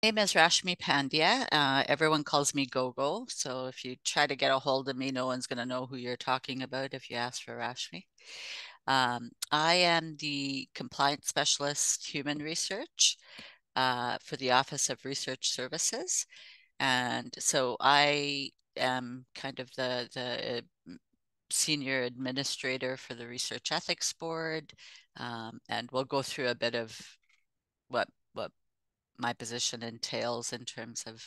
Name is Rashmi Pandya. Everyone calls me Gogo. So if you try to get a hold of me, no one's going to know who you're talking about if you ask for Rashmi. I am the compliance specialist human research for the Office of Research Services. And so I am kind of the senior administrator for the Research Ethics Board. And we'll go through a bit of what my position entails in terms of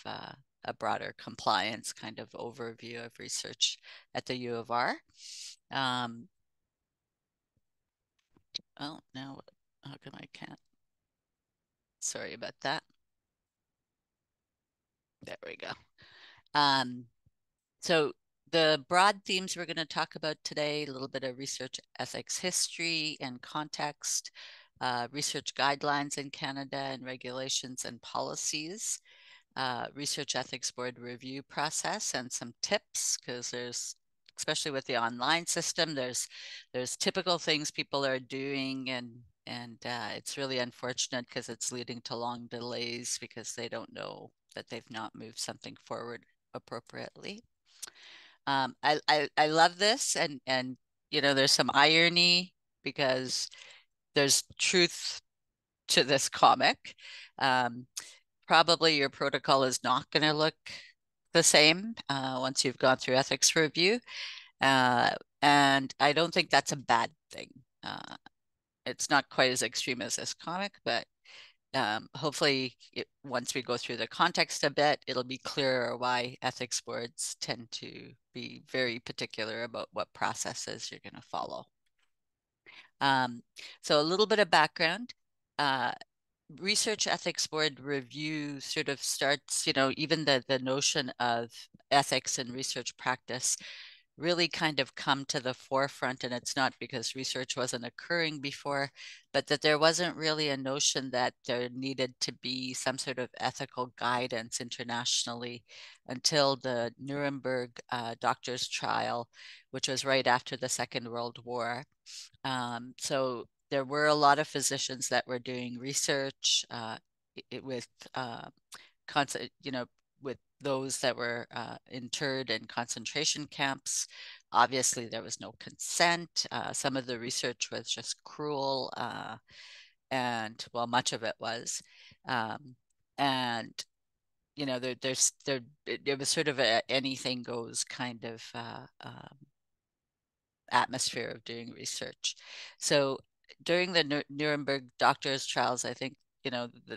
a broader compliance kind of overview of research at the U of R. Um, oh, now how come I can't? Sorry about that. There we go. Um, so the broad themes we're going to talk about today, a little bit of research ethics history and context, research guidelines in Canada and regulations and policies, research ethics board review process and some tips because there's especially with the online system there's typical things people are doing and it's really unfortunate because it's leading to long delays because they don't know that they've not moved something forward appropriately. I love this and there's some irony because there's truth to this comic. Um, Probably your protocol is not going to look the same once you've gone through ethics review. Uh, and I don't think that's a bad thing. It's not quite as extreme as this comic, but hopefully once we go through the context a bit, it'll be clearer why ethics boards tend to be very particular about what processes you're going to follow. Um, so a little bit of background. Uh, Research ethics board review sort of starts, even the notion of ethics and research practice really kind of come to the forefront. And it's not because research wasn't occurring before, but that there wasn't really a notion that there needed to be some sort of ethical guidance internationally until the Nuremberg doctors' trial, which was right after the Second World War. So there were a lot of physicians that were doing research with with those that were interred in concentration camps. Obviously, there was no consent. Some of the research was just cruel, and well, much of it was. Um, and it was sort of a anything goes kind of atmosphere of doing research. So during the Nuremberg doctors' trials, I think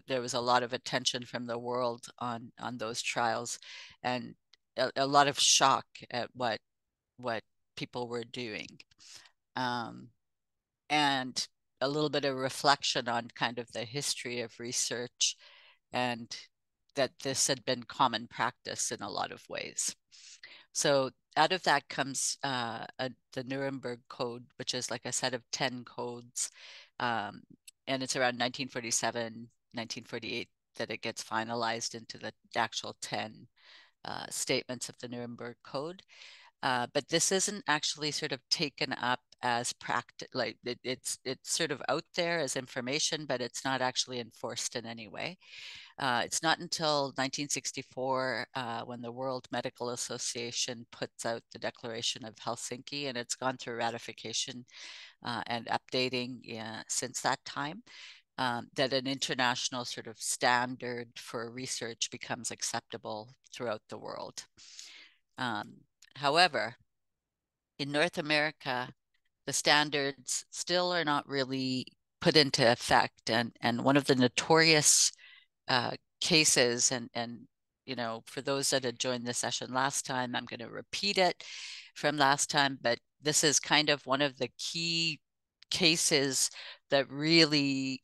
there was a lot of attention from the world on those trials, and a lot of shock at what people were doing, um, and a little bit of reflection on kind of the history of research and that this had been common practice in a lot of ways. So out of that comes the Nuremberg Code, which is like a set of 10 codes. Um, and it's around 1947, 1948 that it gets finalized into the actual 10 statements of the Nuremberg Code. But this isn't actually sort of taken up as practice, like it's sort of out there as information, but it's not actually enforced in any way. It's not until 1964 when the World Medical Association puts out the Declaration of Helsinki, and it's gone through ratification and updating since that time, that an international sort of standard for research becomes acceptable throughout the world. Um, However, in North America, the standards still are not really put into effect. And one of the notorious cases and for those that had joined the session last time, I'm going to repeat it from last time, but this is kind of one of the key cases that really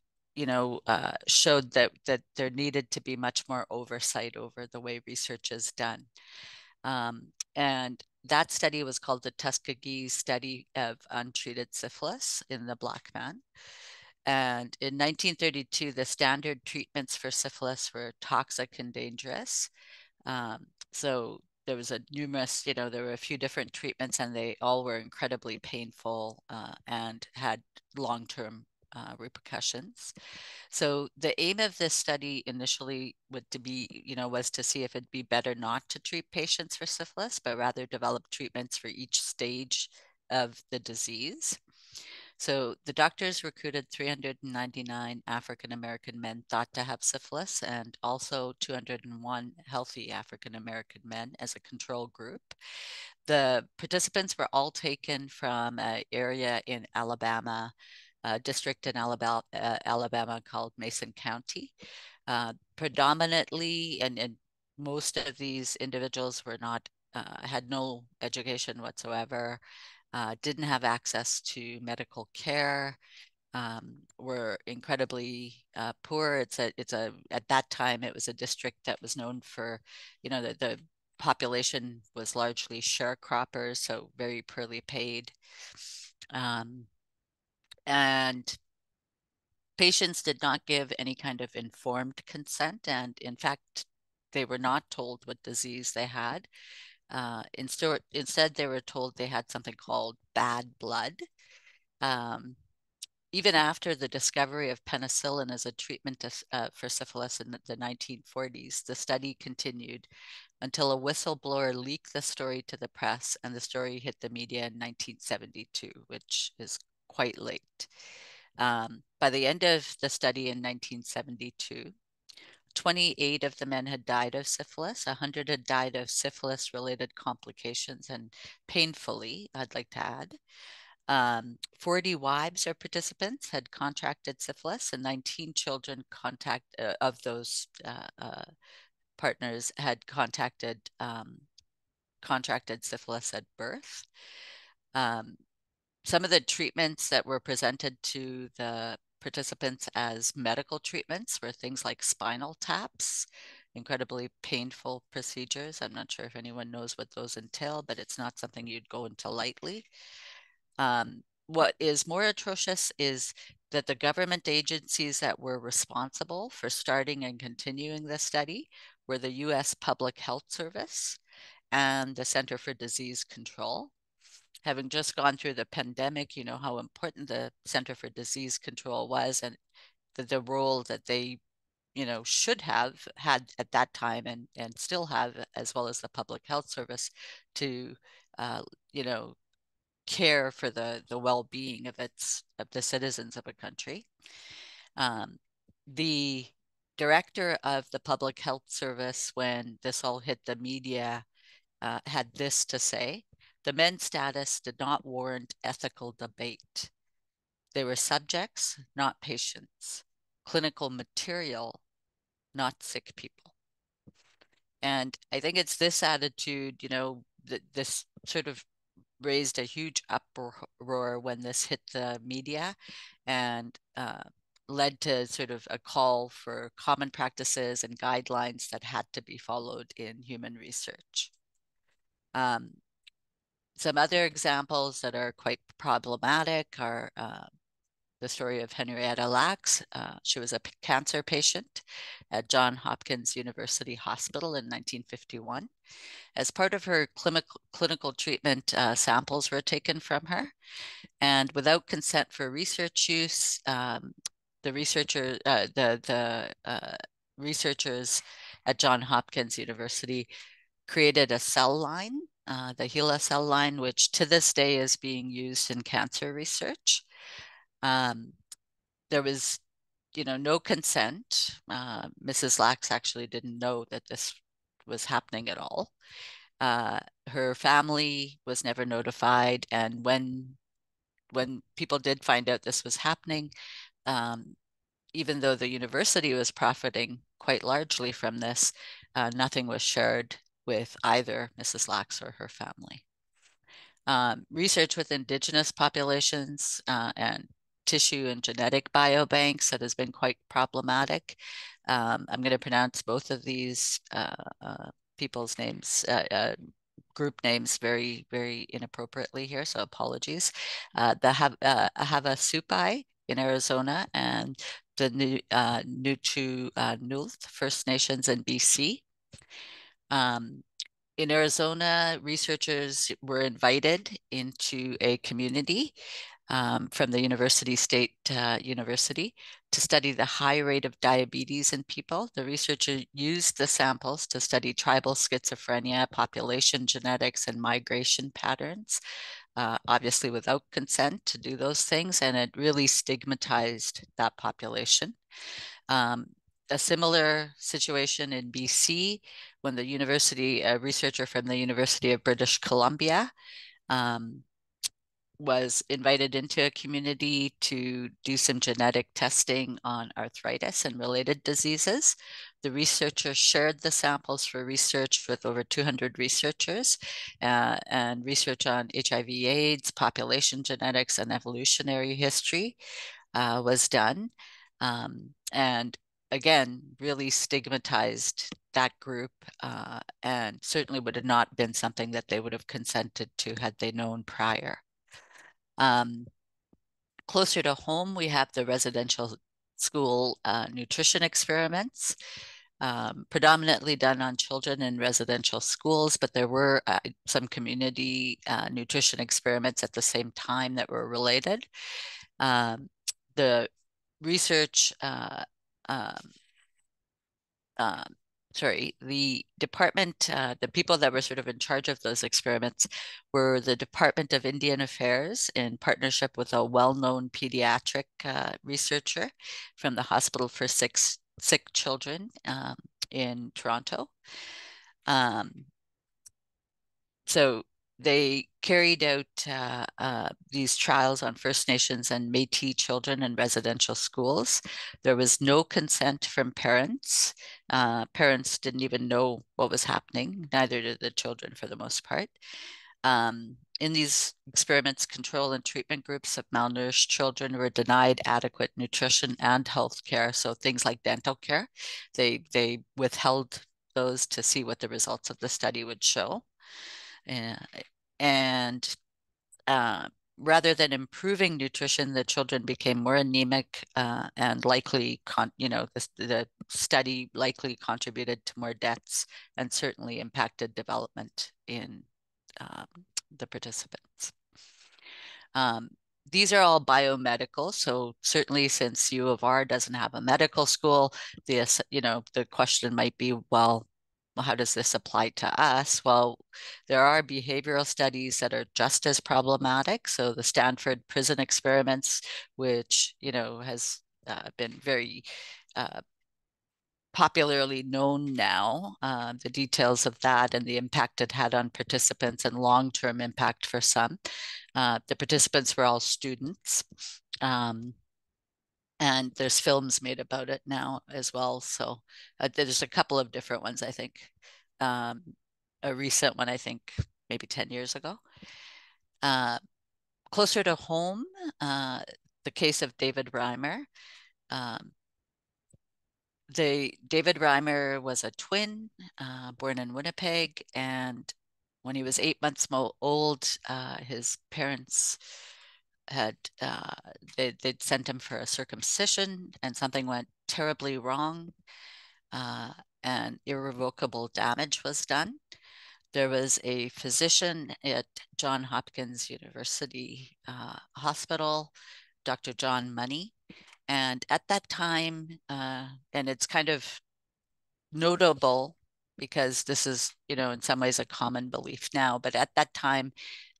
showed that there needed to be much more oversight over the way research is done. And that study was called the Tuskegee Study of Untreated Syphilis in the Black Man. And in 1932, the standard treatments for syphilis were toxic and dangerous. So there was there were a few different treatments and they all were incredibly painful and had long-term repercussions. So the aim of this study initially was to see if it'd be better not to treat patients for syphilis, but rather develop treatments for each stage of the disease. So the doctors recruited 399 African American men thought to have syphilis and also 201 healthy African American men as a control group. The participants were all taken from an area in Alabama, a district in Alabama called Mason County. Predominantly, and most of these individuals were not had no education whatsoever, didn't have access to medical care, were incredibly poor. At that time, it was a district that was known for, the population was largely sharecroppers, so very poorly paid. And patients did not give any kind of informed consent. And in fact, they were not told what disease they had. Instead, they were told they had something called bad blood. Even after the discovery of penicillin as a treatment for syphilis in the 1940s, the study continued until a whistleblower leaked the story to the press, and the story hit the media in 1972, which is quite late. By the end of the study in 1972, 28 of the men had died of syphilis. 100 had died of syphilis-related complications, and painfully, I'd like to add. 40 wives or participants had contracted syphilis, and 19 children of those partners had contracted syphilis at birth. Some of the treatments that were presented to the participants as medical treatments were things like spinal taps, incredibly painful procedures. I'm not sure if anyone knows what those entail, but it's not something you'd go into lightly. What is more atrocious is that the government agencies that were responsible for starting and continuing the study were the U.S. Public Health Service and the Center for Disease Control. Having just gone through the pandemic, you know how important the Center for Disease Control was, and the role that they, should have had at that time and still have, as well as the Public Health Service, to, care for the well-being of the citizens of a country. The director of the Public Health Service, when this all hit the media, had this to say: the men's status did not warrant ethical debate. They were subjects, not patients, clinical material, not sick people. And I think it's this attitude, this sort of raised a huge uproar when this hit the media, and led to sort of a call for common practices and guidelines that had to be followed in human research. Some other examples that are quite problematic are the story of Henrietta Lacks. She was a cancer patient at Johns Hopkins University Hospital in 1951. As part of her clinical treatment, samples were taken from her, and without consent for research use, the researchers at Johns Hopkins University created a cell line, the HeLa cell line, which to this day is being used in cancer research. There was, no consent. Mrs. Lax actually didn't know that this was happening at all. Her family was never notified, and when people did find out this was happening, even though the university was profiting quite largely from this, nothing was shared with either Mrs. Lax or her family. Research with indigenous populations and tissue and genetic biobanks that has been quite problematic. I'm going to pronounce both of these people's names, group names, very, very inappropriately here, so apologies. The Havasupai in Arizona and the Nutu-Nulth First Nations in BC. In Arizona, researchers were invited into a community from the University to study the high rate of diabetes in people. The researcher used the samples to study tribal schizophrenia, population genetics, and migration patterns, obviously without consent to do those things, and it really stigmatized that population. A similar situation in BC when a researcher from the University of British Columbia um, was invited into a community to do some genetic testing on arthritis and related diseases. The researchers shared the samples for research with over 200 researchers, and research on HIV/AIDS, population genetics, and evolutionary history was done. And again, really stigmatized that group, and certainly would have not been something that they would have consented to had they known prior. Closer to home, we have the residential school nutrition experiments, predominantly done on children in residential schools, but there were some community nutrition experiments at the same time that were related. The research the department, the people that were sort of in charge of those experiments were the Department of Indian Affairs in partnership with a well-known pediatric researcher from the Hospital for Sick Children in Toronto. So they carried out these trials on First Nations and Métis children in residential schools. There was no consent from parents. Parents didn't even know what was happening, neither did the children for the most part. In these experiments, control and treatment groups of malnourished children were denied adequate nutrition and health care. So things like dental care, they withheld those to see what the results of the study would show. And rather than improving nutrition, the children became more anemic and likely, the study likely contributed to more deaths and certainly impacted development in the participants. These are all biomedical, so certainly since U of R doesn't have a medical school, the question might be, well, how does this apply to us? Well, there are behavioral studies that are just as problematic. So the Stanford prison experiments, which, has been very popularly known now, the details of that and the impact it had on participants and long-term impact for some. The participants were all students. And there's films made about it now as well. So there's a couple of different ones, I think. A recent one, I think, maybe 10 years ago. Closer to home, the case of David Reimer. David Reimer was a twin, born in Winnipeg, and when he was 8 months old, his parents had they'd sent him for a circumcision, and something went terribly wrong, and irrevocable damage was done. There was a physician at Johns Hopkins University Hospital, Dr. John Money, and at that time, and it's kind of notable because this is, in some ways a common belief now, but at that time,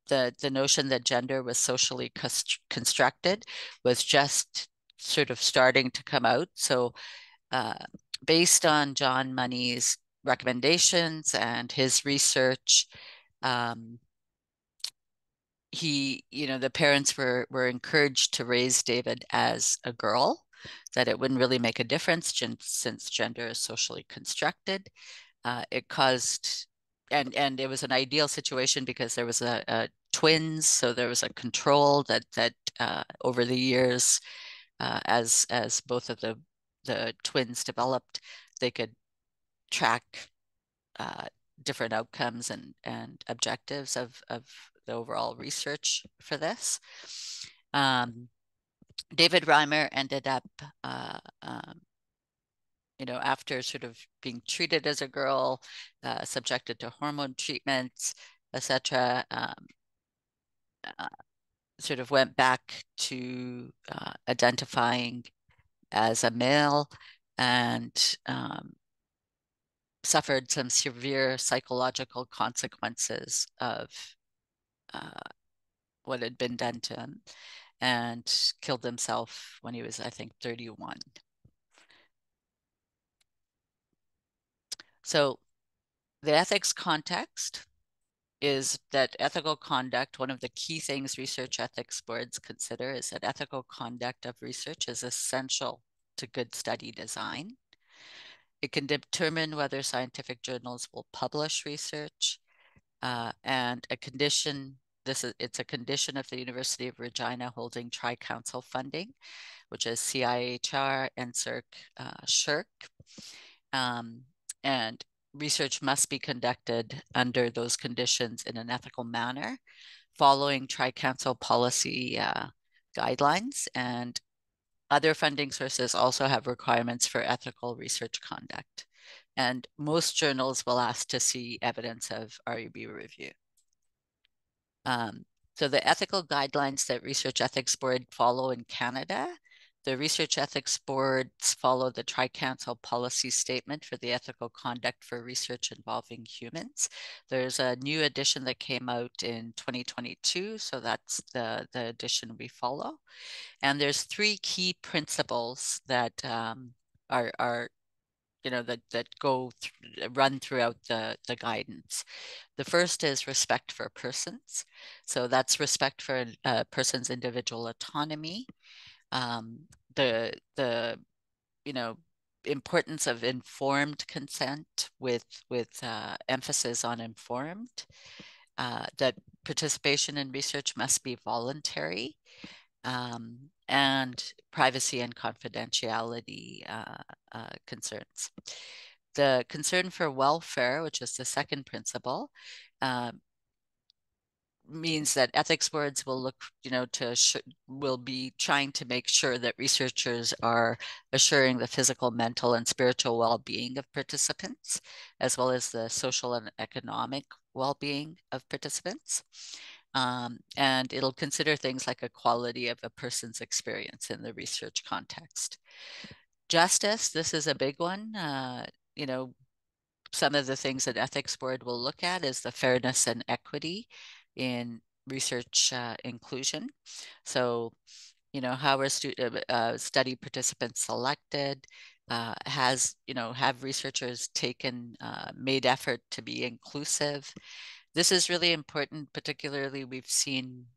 the notion that gender was socially constructed was just sort of starting to come out. So based on John Money's recommendations and his research, the parents were encouraged to raise David as a girl, that it wouldn't really make a difference since gender is socially constructed. It caused, and it was an ideal situation because there was a twins, so there was a control that over the years, as both of the twins developed, they could track different outcomes and objectives of the overall research for this. David Reimer ended up, after sort of being treated as a girl, subjected to hormone treatments, etc. sort of went back to identifying as a male and suffered some severe psychological consequences of uh, what had been done to him, and killed himself when he was, I think, 31. So the ethics context is that ethical conduct, one of the key things research ethics boards consider is that ethical conduct of research is essential to good study design. It can determine whether scientific journals will publish research, and it's a condition of the University of Regina holding Tri-Council funding, which is CIHR, NSERC, SHRC. And research must be conducted under those conditions in an ethical manner, following Tri-Council policy guidelines. And other funding sources also have requirements for ethical research conduct. And most journals will ask to see evidence of RUB review. So the ethical guidelines that Research Ethics Board follow in Canada, the Research Ethics Boards follow the Tri-Council policy statement for the ethical conduct for research involving humans. There's a new edition that came out in 2022, so that's the edition we follow. And there's three key principles that are that run throughout the guidance. The first is respect for persons. So that's respect for a person's individual autonomy. The importance of informed consent with emphasis on informed. That participation in research must be voluntary. And privacy and confidentiality concerns. The concern for welfare, which is the second principle, means that ethics boards will look, will be trying to make sure that researchers are assuring the physical, mental, and spiritual well-being of participants, as well as the social and economic well-being of participants. And it'll consider things like a quality of a person's experience in the research context. Justice, this is a big one. Some of the things that ethics board will look at is the fairness and equity in research inclusion. So, how are study participants selected? Have researchers made effort to be inclusive? This is really important, particularly we've seen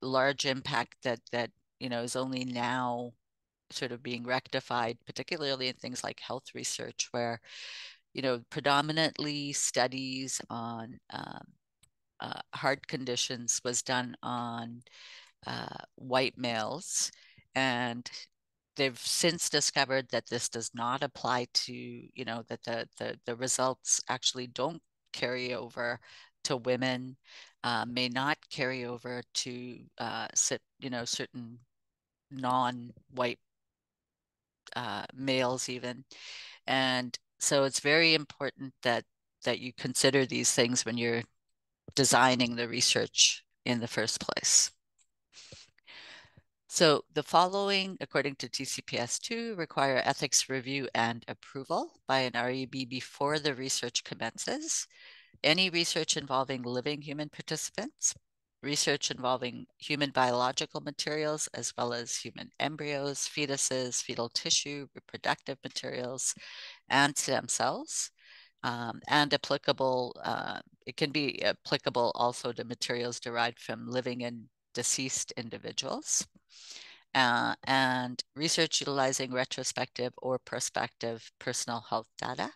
large impact that is only now sort of being rectified, particularly in things like health research, where predominantly studies on heart conditions was done on white males, and they've since discovered that this does not apply to, that the results actually don't carry over to women, may not carry over to certain non-white males even. And so it's very important that you consider these things when you're designing the research in the first place. So the following, according to TCPS2, require ethics review and approval by an REB before the research commences. Any research involving living human participants, research involving human biological materials, as well as human embryos, fetuses, fetal tissue, reproductive materials, and stem cells, and applicable, it can be applicable also to materials derived from living and deceased individuals. And research utilizing retrospective or prospective personal health data.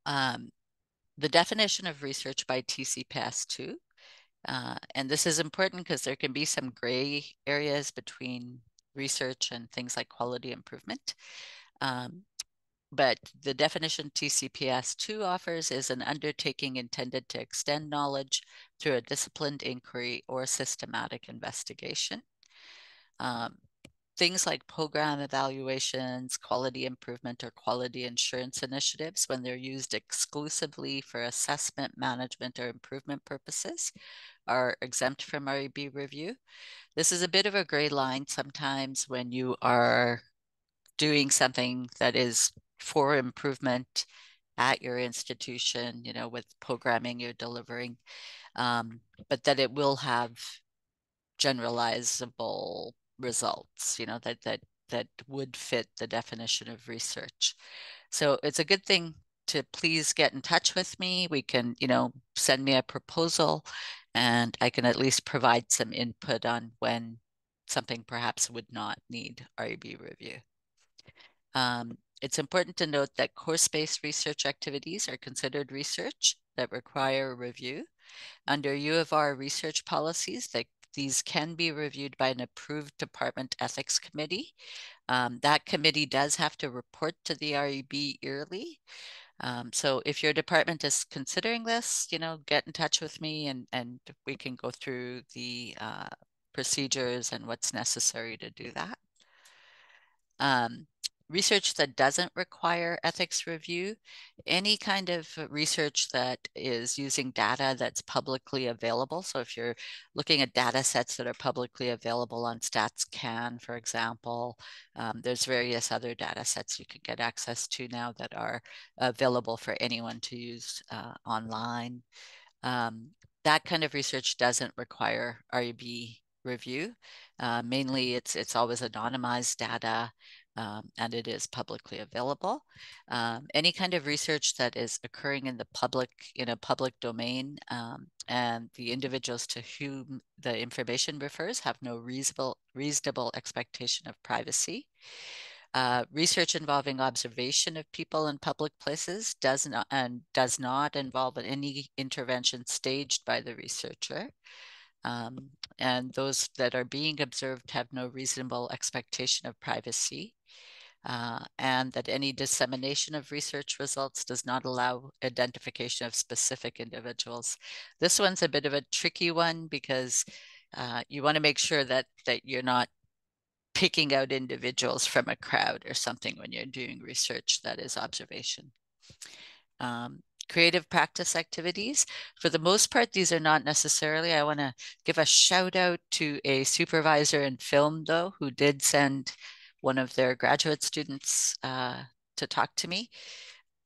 The definition of research by TCPS2, and this is important because there can be some gray areas between research and things like quality improvement. But the definition TCPS2 offers is an undertaking intended to extend knowledge through a disciplined inquiry or systematic investigation. things like program evaluations, quality improvement, or quality assurance initiatives, when they're used exclusively for assessment, management, or improvement purposes, are exempt from REB review. This is a bit of a gray line sometimes when you are doing something that is for improvement at your institution, you know, with programming you're delivering, but that it will have generalizable results, you know, that would fit the definition of research. So it's a good thing to please get in touch with me. We can, you know, send me a proposal and I can at least provide some input on when something perhaps would not need REB review. It's important to note that course-based research activities are considered research that require review. Under U of R research policies, these can be reviewed by an approved department ethics committee. That committee does have to report to the REB yearly. So if your department is considering this, you know, get in touch with me and we can go through the procedures and what's necessary to do that. Research that doesn't require ethics review, any kind of research that is using data that's publicly available. So if you're looking at data sets that are publicly available on StatsCan, for example, there's various other data sets you can get access to now that are available for anyone to use online. That kind of research doesn't require REB review. Mainly it's always anonymized data and it is publicly available. Any kind of research that is occurring in the public domain and the individuals to whom the information refers have no reasonable expectation of privacy. Research involving observation of people in public places does not involve any intervention staged by the researcher. And those that are being observed have no reasonable expectation of privacy. And that any dissemination of research results does not allow identification of specific individuals. This one's a bit of a tricky one because you want to make sure that you're not picking out individuals from a crowd or something when you're doing research that is observation. Creative practice activities. For the most part, these are not necessarily. I want to give a shout out to a supervisor in film, though, who did send one of their graduate students to talk to me.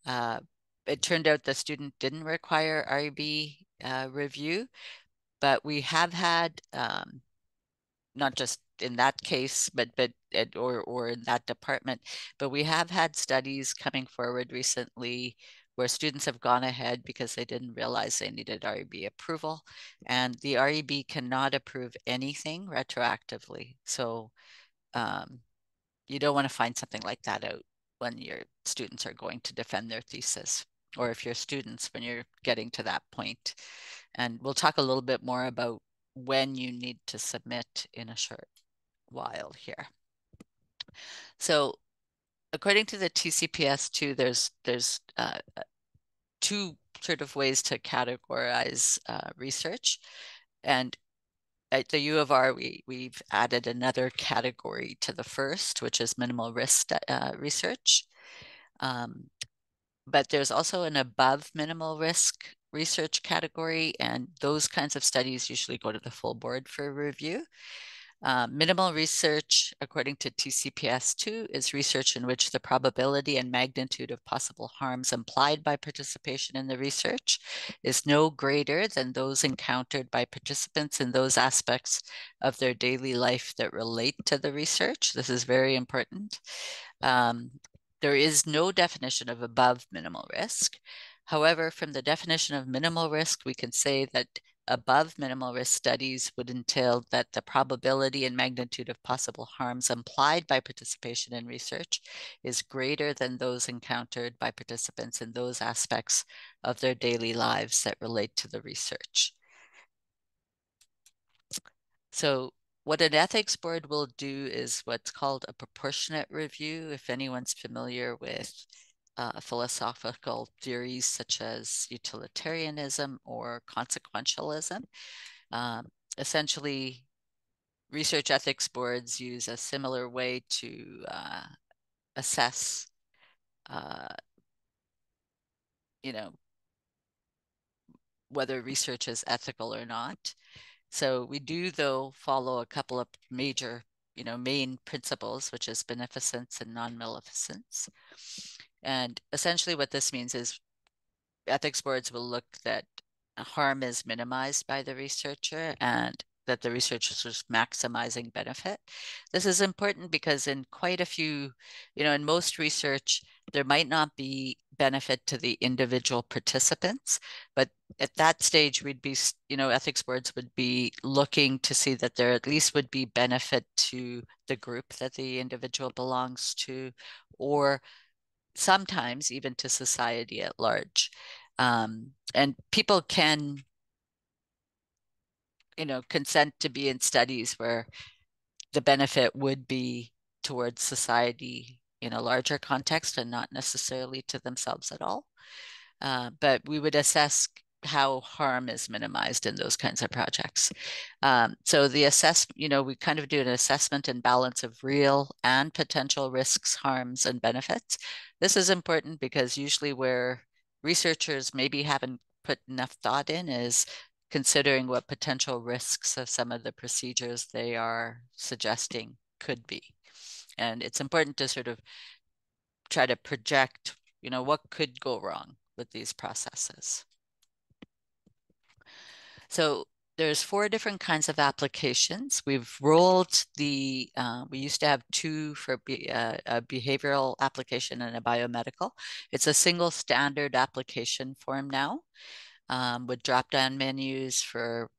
It turned out the student didn't require REB review, but we have had not just in that case, or in that department, but we have had studies coming forward recently where students have gone ahead because they didn't realize they needed REB approval, and the REB cannot approve anything retroactively. So you don't want to find something like that out when your students are going to defend their thesis, or if you're students when you're getting to that point. And we'll talk a little bit more about when you need to submit in a short while here. So according to the TCPS2, there's two sort of ways to categorize research. And at the U of R, we've added another category to the first, which is minimal risk research. But there's also an above minimal risk research category, and those kinds of studies usually go to the full board for review. Minimal research, according to TCPS2, is research in which the probability and magnitude of possible harms implied by participation in the research is no greater than those encountered by participants in those aspects of their daily life that relate to the research. This is very important. There is no definition of above minimal risk. However, from the definition of minimal risk, we can say that above minimal risk studies would entail that the probability and magnitude of possible harms implied by participation in research is greater than those encountered by participants in those aspects of their daily lives that relate to the research. So what an ethics board will do is what's called a proportionate review. If anyone's familiar with philosophical theories such as utilitarianism or consequentialism, essentially research ethics boards use a similar way to assess, uh, you know, whether research is ethical or not. So we do, though, follow a couple of major, main principles, which is beneficence and non-maleficence. And essentially what this means is ethics boards will look that harm is minimized by the researcher and that the researcher is maximizing benefit. This is important because in quite a few, in most research, there might not be benefit to the individual participants, but at that stage, we'd be, ethics boards would be looking to see that there at least would be benefit to the group that the individual belongs to, or sometimes even to society at large. And people can, consent to be in studies where the benefit would be towards society in a larger context and not necessarily to themselves at all. But we would assess how harm is minimized in those kinds of projects. So the we kind of do an assessment and balance of real and potential risks, harms, and benefits. This is important because usually where researchers maybe haven't put enough thought in is considering what potential risks of some of the procedures they are suggesting could be. And it's important to sort of try to project, what could go wrong with these processes. So there's 4 different kinds of applications. We've rolled we used to have 2 for a behavioral application and a biomedical. It's a single standard application form now, with drop-down menus for,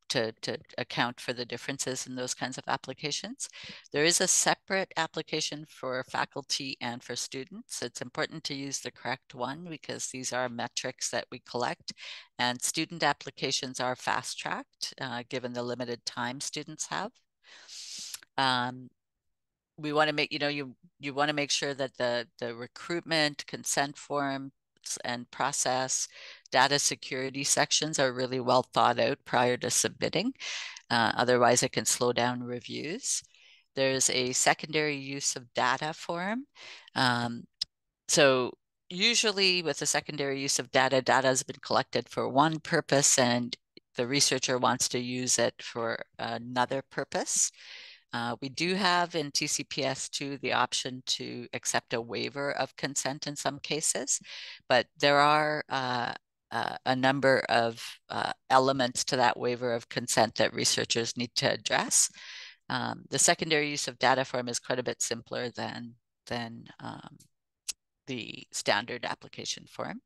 to account for the differences in those kinds of applications. There is a separate application for faculty and for students. It's important to use the correct one because these are metrics that we collect, and student applications are fast-tracked given the limited time students have. We want to make, you want to make sure that the recruitment, consent form, and process data security sections are really well thought out prior to submitting. Otherwise, it can slow down reviews. There's a secondary use of data form. So usually with the secondary use of data, data has been collected for one purpose and the researcher wants to use it for another purpose. We do have in TCPS2 the option to accept a waiver of consent in some cases, but there are a number of elements to that waiver of consent that researchers need to address. The secondary use of data form is quite a bit simpler than the standard application form.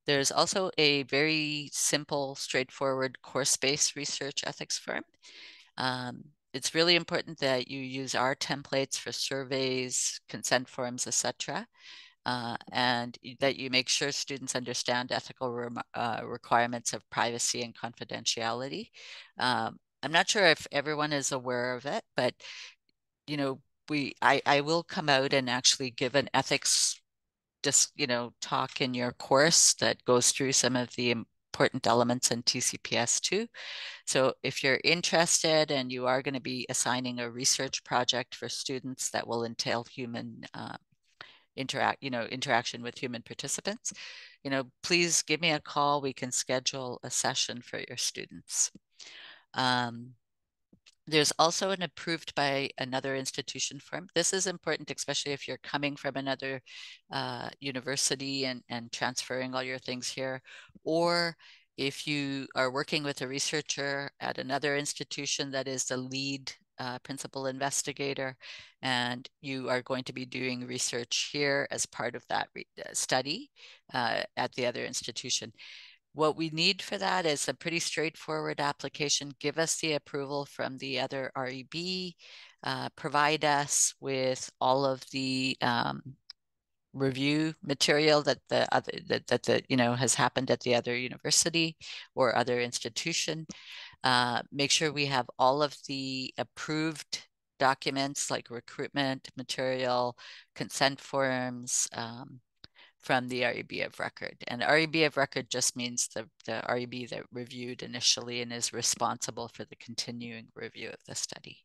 There's also a very simple, straightforward course-based research ethics form. It's really important that you use our templates for surveys, consent forms, etc., and that you make sure students understand ethical requirements of privacy and confidentiality. I'm not sure if everyone is aware of it, but I will come out and actually give an ethics talk in your course that goes through some of the important elements in TCPS2. So if you're interested and you are going to be assigning a research project for students that will entail human interaction with human participants, please give me a call. We can schedule a session for your students. There's also an approved by another institution form. This is important, especially if you're coming from another university and transferring all your things here, or if you are working with a researcher at another institution that is the lead principal investigator, and you are going to be doing research here as part of that study at the other institution. What we need for that is a pretty straightforward application. Give us the approval from the other REB, provide us with all of the review material that has happened at the other university or other institution. Make sure we have all of the approved documents like recruitment material, consent forms, from the REB of record. And REB of record just means the REB that reviewed initially and is responsible for the continuing review of the study.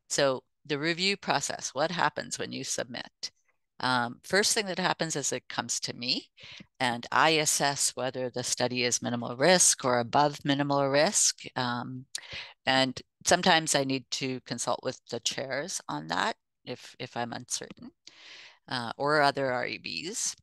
So the review process, what happens when you submit? First thing that happens is it comes to me and I assess whether the study is minimal risk or above minimal risk. And sometimes I need to consult with the chairs on that if I'm uncertain, or other REBs.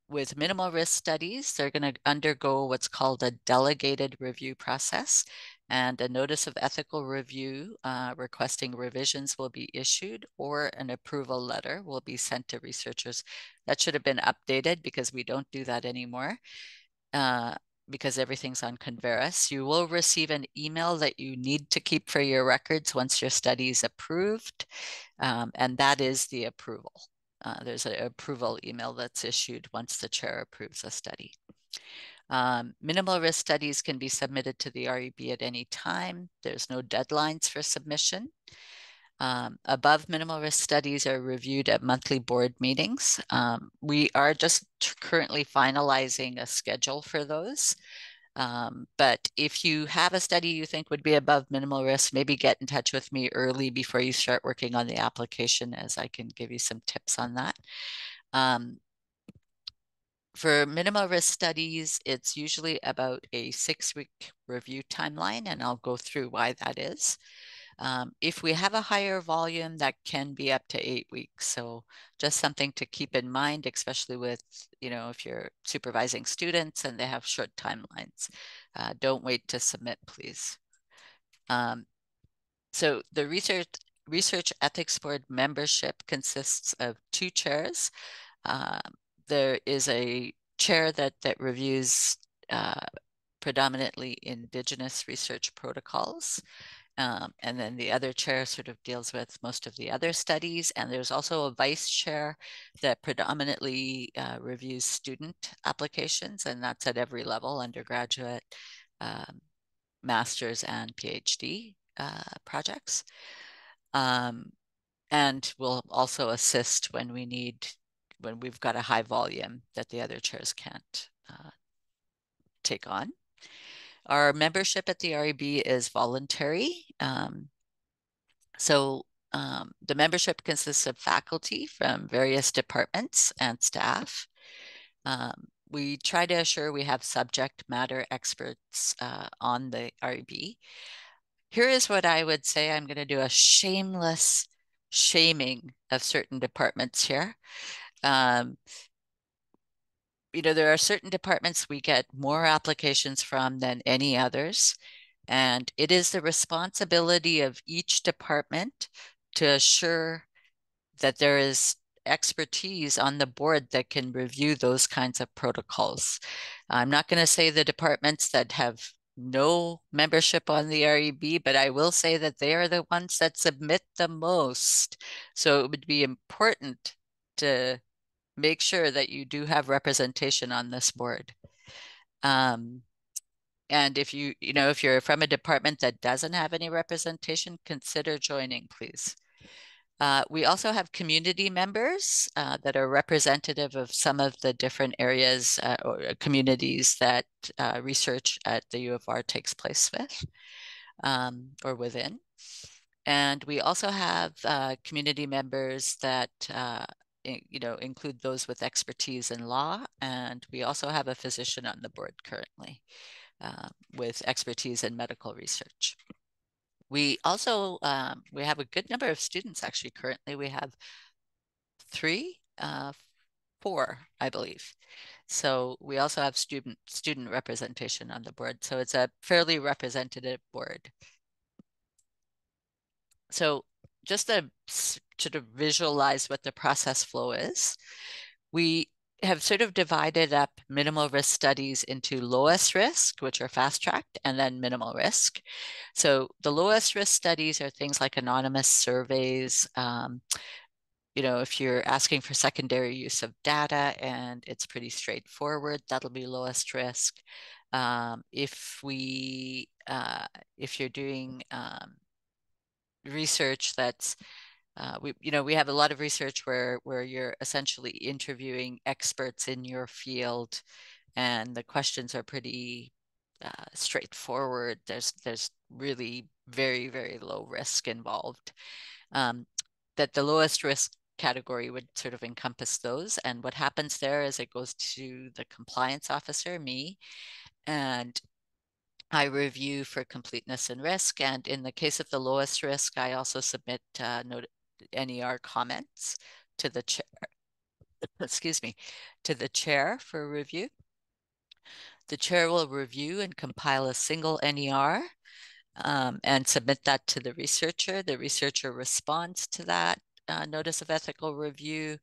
With minimal risk studies, they're going to undergo what's called a delegated review process, and a notice of ethical review requesting revisions will be issued, or an approval letter will be sent to researchers. That should have been updated because we don't do that anymore. Because everything's on Converis. You will receive an email that you need to keep for your records once your study is approved, and that is the approval. There's an approval email that's issued once the chair approves a study. Minimal risk studies can be submitted to the REB at any time. There's no deadlines for submission. Above minimal risk studies are reviewed at monthly board meetings. We are just currently finalizing a schedule for those. But if you have a study you think would be above minimal risk, maybe get in touch with me early before you start working on the application, as I can give you some tips on that. For minimal risk studies, it's usually about a 6-week review timeline, and I'll go through why that is. If we have a higher volume, that can be up to 8 weeks. So just something to keep in mind, especially with, if you're supervising students and they have short timelines. Don't wait to submit, please. So the Research Ethics Board membership consists of 2 chairs. There is a chair that reviews predominantly Indigenous research protocols. And then the other chair sort of deals with most of the other studies. And there's also a vice chair that predominantly reviews student applications, and that's at every level, undergraduate, master's, and PhD projects. And will also assist when we've got a high volume that the other chairs can't take on. Our membership at the REB is voluntary. So the membership consists of faculty from various departments and staff. We try to assure we have subject matter experts on the REB. Here is what I would say. I'm going to do a shameless shaming of certain departments here. There are certain departments we get more applications from than any others. And it is the responsibility of each department to assure that there is expertise on the board that can review those kinds of protocols. I'm not going to say the departments that have no membership on the REB, but I will say that they are the ones that submit the most. So it would be important to make sure that you do have representation on this board. And if if you're from a department that doesn't have any representation, consider joining, please. We also have community members that are representative of some of the different areas or communities that research at the U of R takes place with or within. And we also have community members that include those with expertise in law. And we also have a physician on the board currently with expertise in medical research. We also, we have a good number of students actually currently. We have 4, I believe. So we also have student representation on the board. So it's a fairly representative board. So just to sort of visualize what the process flow is, we have sort of divided up minimal risk studies into lowest risk, which are fast tracked, and then minimal risk. So the lowest risk studies are things like anonymous surveys. If you're asking for secondary use of data and it's pretty straightforward, that'll be lowest risk. If you're doing research that's we have a lot of research where you're essentially interviewing experts in your field, and the questions are pretty straightforward. There's really very, very low risk involved. That the lowest risk category would sort of encompass those. And what happens there is it goes to the compliance officer, me, and I review for completeness and risk. And in the case of the lowest risk, I also submit NER comments to the chair, excuse me, to the chair for review. The chair will review and compile a single NER and submit that to the researcher. The researcher responds to that notice of ethical review,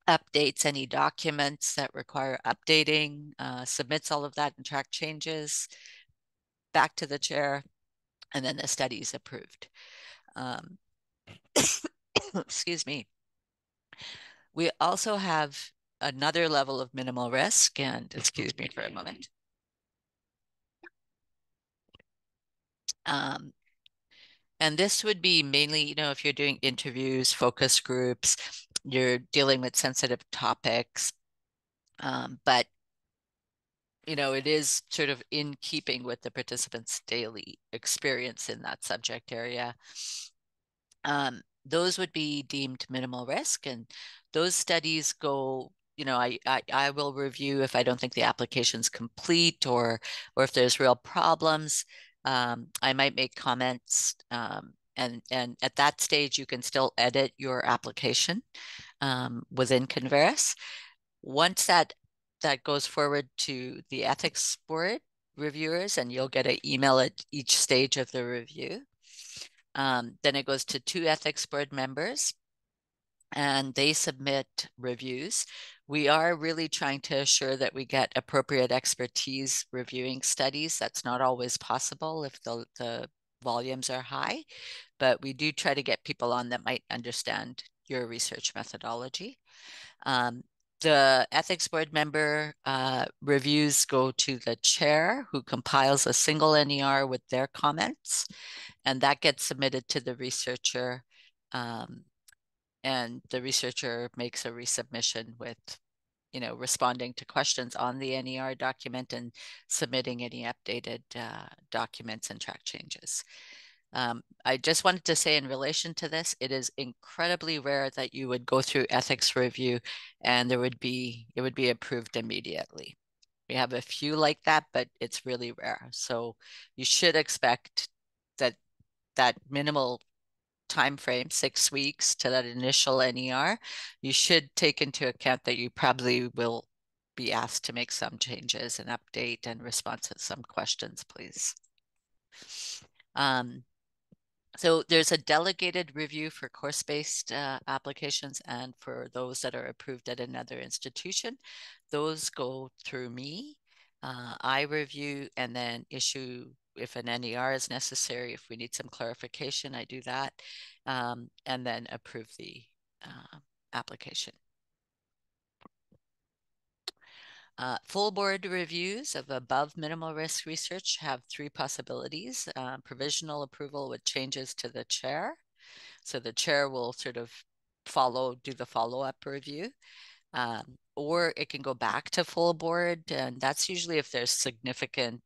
updates any documents that require updating, submits all of that and track changes back to the chair, and then the study is approved. Excuse me. We also have another level of minimal risk, and excuse me for a moment. And this would be mainly, if you're doing interviews, focus groups, you're dealing with sensitive topics, but it is sort of in keeping with the participants' daily experience in that subject area. Those would be deemed minimal risk, and those studies go, I will review if I don't think the application's complete or if there's real problems. I might make comments, and at that stage you can still edit your application within Converse. Once that goes forward to the ethics board reviewers, and you'll get an email at each stage of the review. Then it goes to 2 ethics board members, and they submit reviews. We are really trying to assure that we get appropriate expertise reviewing studies. That's not always possible if the volumes are high, but we do try to get people on that might understand your research methodology. The ethics board member reviews go to the chair, who compiles a single NER with their comments, and that gets submitted to the researcher, and the researcher makes a resubmission with, responding to questions on the NER document and submitting any updated documents and track changes. I just wanted to say in relation to this, it is incredibly rare that you would go through ethics review and it would be approved immediately. We have a few like that, but it's really rare. So you should expect that minimal time frame, 6 weeks to that initial NER, you should take into account that you probably will be asked to make some changes and update and respond to some questions, please. So there's a delegated review for course-based applications, and for those that are approved at another institution, those go through me. I review and then issue if an NER is necessary. If we need some clarification, I do that, and then approve the application. Full board reviews of above minimal risk research have 3 possibilities. Provisional approval with changes to the chair. So the chair will sort of do the follow-up review. Or it can go back to full board, and that's usually if there's significant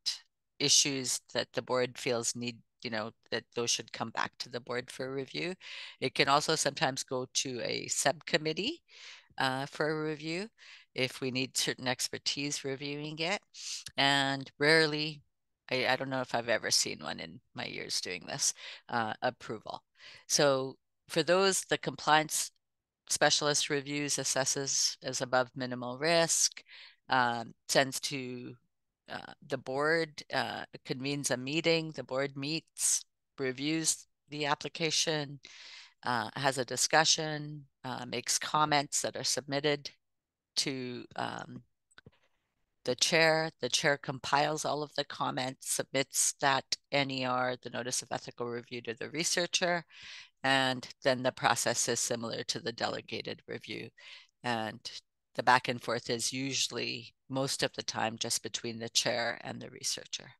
issues that the board feels need, that those should come back to the board for review. It can also sometimes go to a subcommittee for a review if we need certain expertise reviewing it. And rarely, I don't know if I've ever seen one in my years doing this, approval. So for those, the compliance specialist reviews, assesses as above minimal risk, sends to the board, convenes a meeting, the board meets, reviews the application, has a discussion, makes comments that are submitted to the chair. The chair compiles all of the comments, submits that NER, the notice of ethical review, to the researcher, and then the process is similar to the delegated review. And the back and forth is usually, most of the time, just between the chair and the researcher.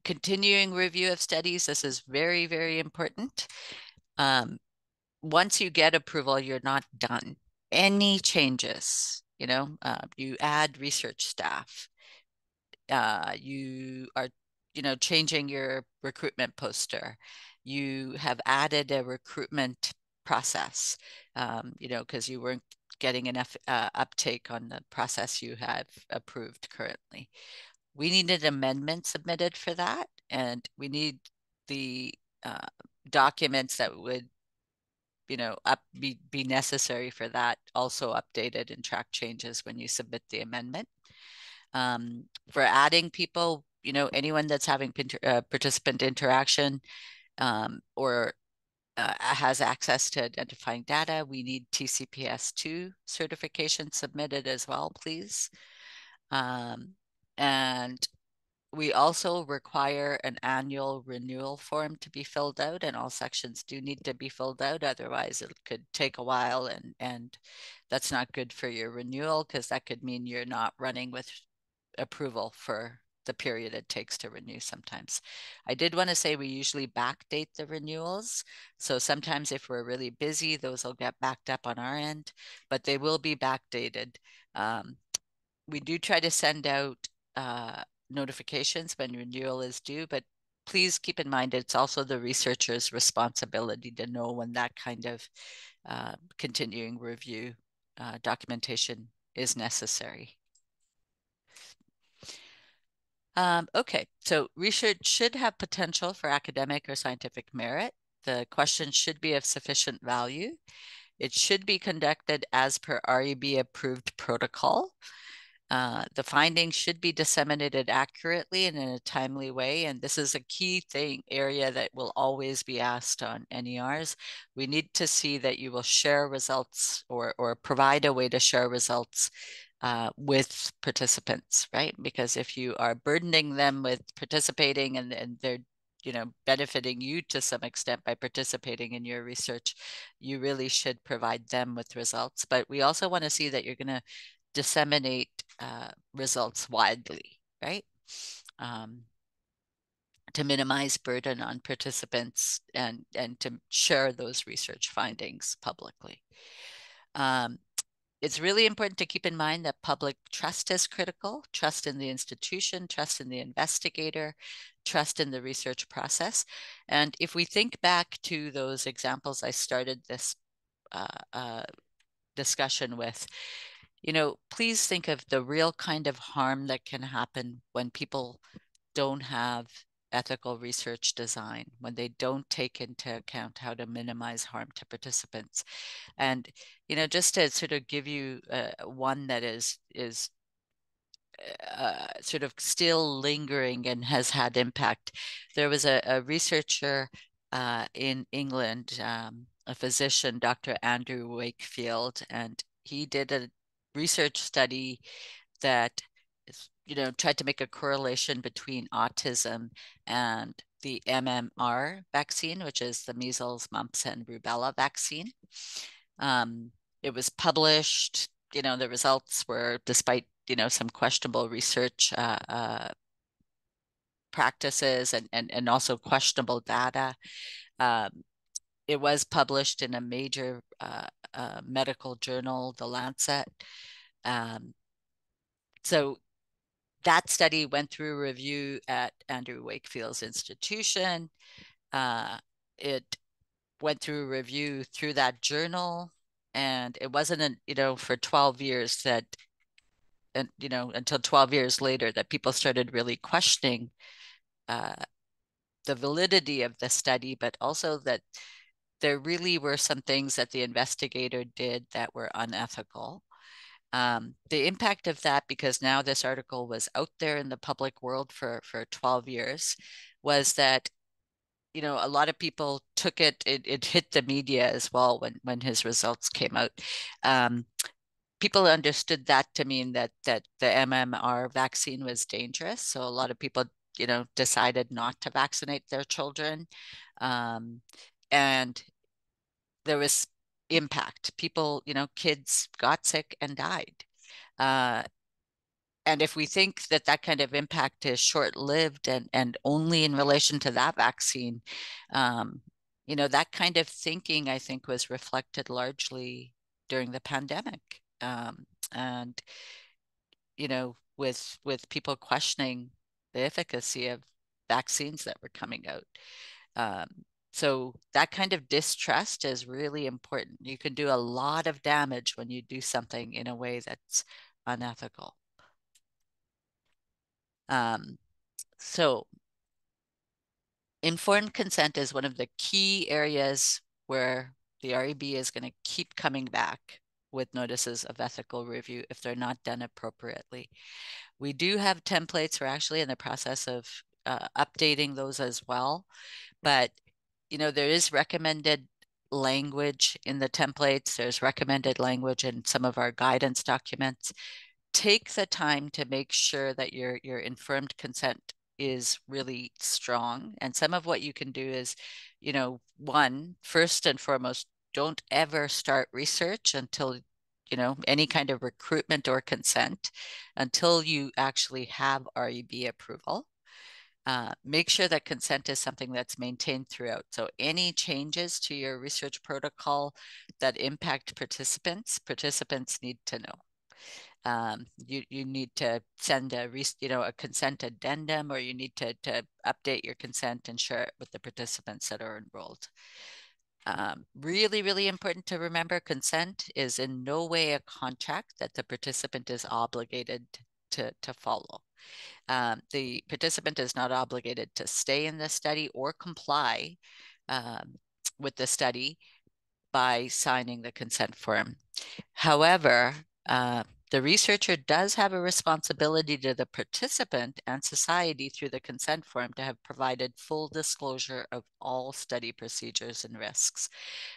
continuing review of studies. This is very, very important. Once you get approval, you're not done. Any changes, you add research staff, you are, changing your recruitment poster. You have added a recruitment process, because you weren't getting enough uptake on the process you have approved currently. We need an amendment submitted for that, and we need the uh, documents that would, be necessary for that also updated and track changes when you submit the amendment. For adding people, anyone that's having participant interaction or has access to identifying data, we need TCPS2 certification submitted as well, please. And we also require an annual renewal form to be filled out, and all sections do need to be filled out. Otherwise, it could take a while, and that's not good for your renewal, because that could mean you're not running with approval for the period it takes to renew sometimes. I did want to say we usually backdate the renewals. So sometimes if we're really busy, those will get backed up on our end, but they will be backdated. We do try to send out notifications when renewal is due, but please keep in mind it's also the researcher's responsibility to know when that kind of continuing review documentation is necessary. Okay, so research should have potential for academic or scientific merit. The question should be of sufficient value. It should be conducted as per REB approved protocol. The findings should be disseminated accurately and in a timely way. And this is a key area that will always be asked on NERs. We need to see that you will share results or provide a way to share results with participants, right? Because if you are burdening them with participating and they're benefiting you to some extent by participating in your research, you really should provide them with results. But we also want to see that you're going to disseminate results widely, right? To minimize burden on participants and to share those research findings publicly. It's really important to keep in mind that public trust is critical, trust in the institution, trust in the investigator, trust in the research process. And if we think back to those examples I started this discussion with, please think of the real kind of harm that can happen when people don't have ethical research design, when they don't take into account how to minimize harm to participants. And, just to sort of give you one that is sort of still lingering and has had impact. There was a researcher in England, a physician, Dr. Andrew Wakefield, and he did a research study that tried to make a correlation between autism and the MMR vaccine, which is the measles, mumps, and rubella vaccine. It was published. The results were, despite some questionable research practices and also questionable data. It was published in a major medical journal, The Lancet. So that study went through review at Andrew Wakefield's institution. It went through review through that journal, and it wasn't, for 12 years that, and until 12 years later, that people started really questioning the validity of the study, but also that there really were some things that the investigator did that were unethical. The impact of that, because now this article was out there in the public world for 12 years, was that, a lot of people took it hit the media as well when his results came out. People understood that to mean that the MMR vaccine was dangerous. So a lot of people, decided not to vaccinate their children. And there was impact. People, kids got sick and died. And if we think that that kind of impact is short-lived and only in relation to that vaccine, um, that kind of thinking, I think, was reflected largely during the pandemic. And with people questioning the efficacy of vaccines that were coming out. Um, so that kind of distrust is really important. You can do a lot of damage when you do something in a way that's unethical. Um, so informed consent is one of the key areas where the REB is going to keep coming back with notices of ethical review if they're not done appropriately. We do have templates. We're actually in the process of updating those as well. But, there is recommended language in the templates. There's recommended language in some of our guidance documents. Take the time to make sure that your informed consent is really strong. And some of what you can do is, one, first and foremost, don't ever start research until, any kind of recruitment or consent until you actually have REB approval. Make sure that consent is something that's maintained throughout. So any changes to your research protocol that impact participants need to know. You need to send a consent addendum, or you need to update your consent and share it with the participants that are enrolled. Really, really important to remember, consent is in no way a contract that the participant is obligated to follow. The participant is not obligated to stay in the study or comply with the study by signing the consent form. However, the researcher does have a responsibility to the participant and society through the consent form to have provided full disclosure of all study procedures and risks.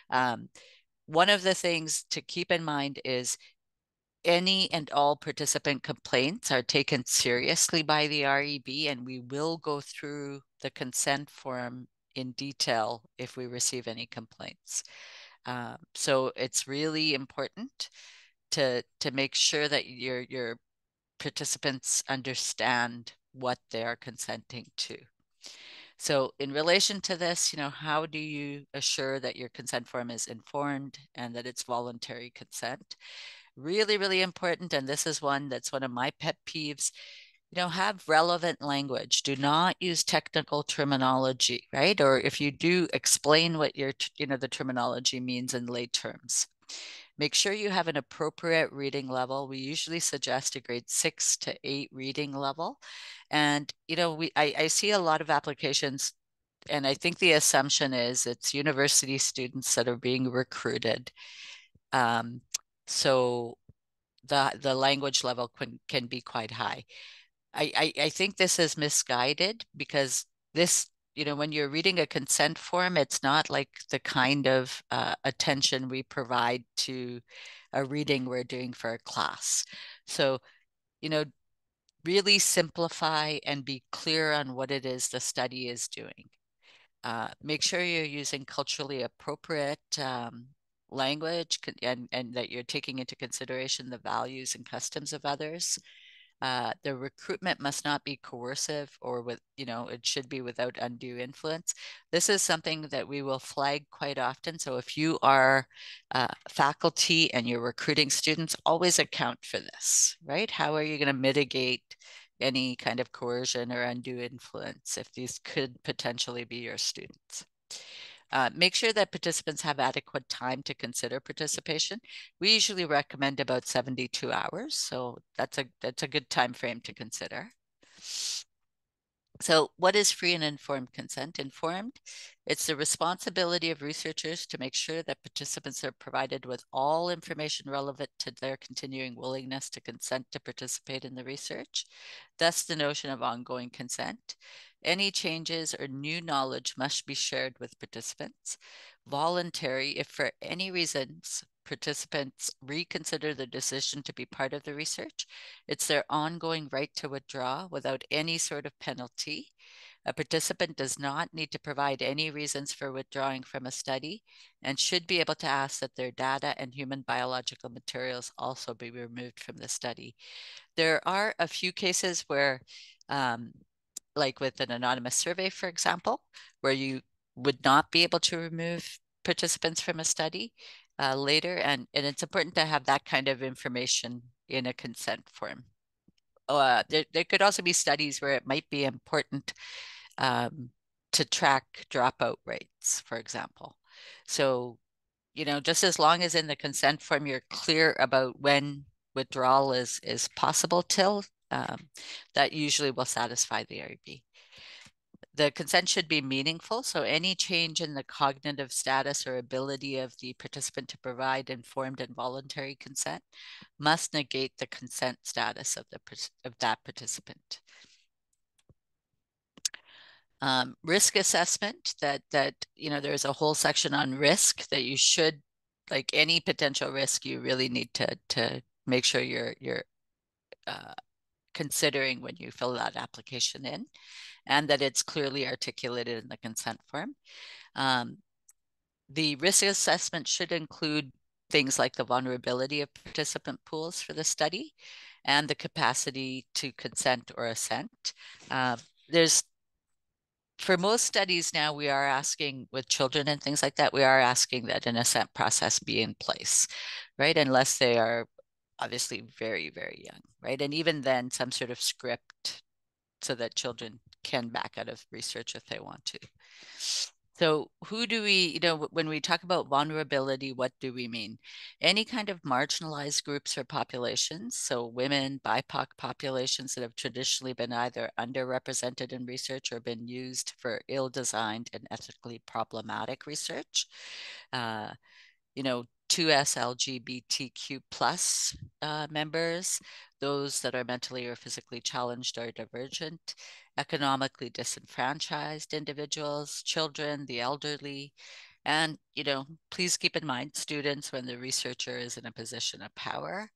One of the things to keep in mind is any and all participant complaints are taken seriously by the REB, and we will go through the consent form in detail if we receive any complaints. So it's really important to make sure that your participants understand what they are consenting to. So in relation to this, how do you assure that your consent form is informed and that it's voluntary consent? Really, really important. And this is one that's one of my pet peeves. Have relevant language. Do not use technical terminology, right? Or if you do, explain what the terminology means in lay terms. Make sure you have an appropriate reading level. We usually suggest a grade 6 to 8 reading level. And, I see a lot of applications, and I think the assumption is it's university students that are being recruited. So the language level can be quite high. I think this is misguided because this, when you're reading a consent form, it's not like the kind of attention we provide to a reading we're doing for a class. So, you know, really simplify and be clear on what it is the study is doing. Make sure you're using culturally appropriate language and that you're taking into consideration the values and customs of others. The recruitment must not be coercive or it should be without undue influence. This is something that we will flag quite often. So if you are faculty and you're recruiting students, always account for this, right? How are you going to mitigate any kind of coercion or undue influence if these could potentially be your students? Make sure that participants have adequate time to consider participation. We usually recommend about 72 hours, so that's a good time frame to consider. So what is free and informed consent? Informed, it's the responsibility of researchers to make sure that participants are provided with all information relevant to their continuing willingness to consent to participate in the research. Thus, the notion of ongoing consent. Any changes or new knowledge must be shared with participants. Voluntary, if for any reasons participants reconsider the decision to be part of the research, it's their ongoing right to withdraw without any sort of penalty. A participant does not need to provide any reasons for withdrawing from a study and should be able to ask that their data and human biological materials also be removed from the study. There are a few cases where, like with an anonymous survey, for example, where you would not be able to remove participants from a study later, and it's important to have that kind of information in a consent form. There could also be studies where it might be important to track dropout rates, for example. So, just as long as in the consent form you're clear about when withdrawal is possible till, that usually will satisfy the IRB. The consent should be meaningful, so any change in the cognitive status or ability of the participant to provide informed and voluntary consent must negate the consent status of that participant. Risk assessment, that there's a whole section on risk that you should, like any potential risk, you really need to make sure you're considering when you fill that application in, and that it's clearly articulated in the consent form. The risk assessment should include things like the vulnerability of participant pools for the study and the capacity to consent or assent. For most studies now, we are asking with children and things like that, we are asking that an assent process be in place, right? Unless they are obviously very, very young, right? And even then, some sort of script so that children can back out of research if they want to. So who do we, when we talk about vulnerability, what do we mean? Any kind of marginalized groups or populations, so women, BIPOC populations that have traditionally been either underrepresented in research or been used for ill-designed and ethically problematic research. 2S LGBTQ plus members, those that are mentally or physically challenged or divergent, economically disenfranchised individuals, children, the elderly, and, please keep in mind students when the researcher is in a position of power.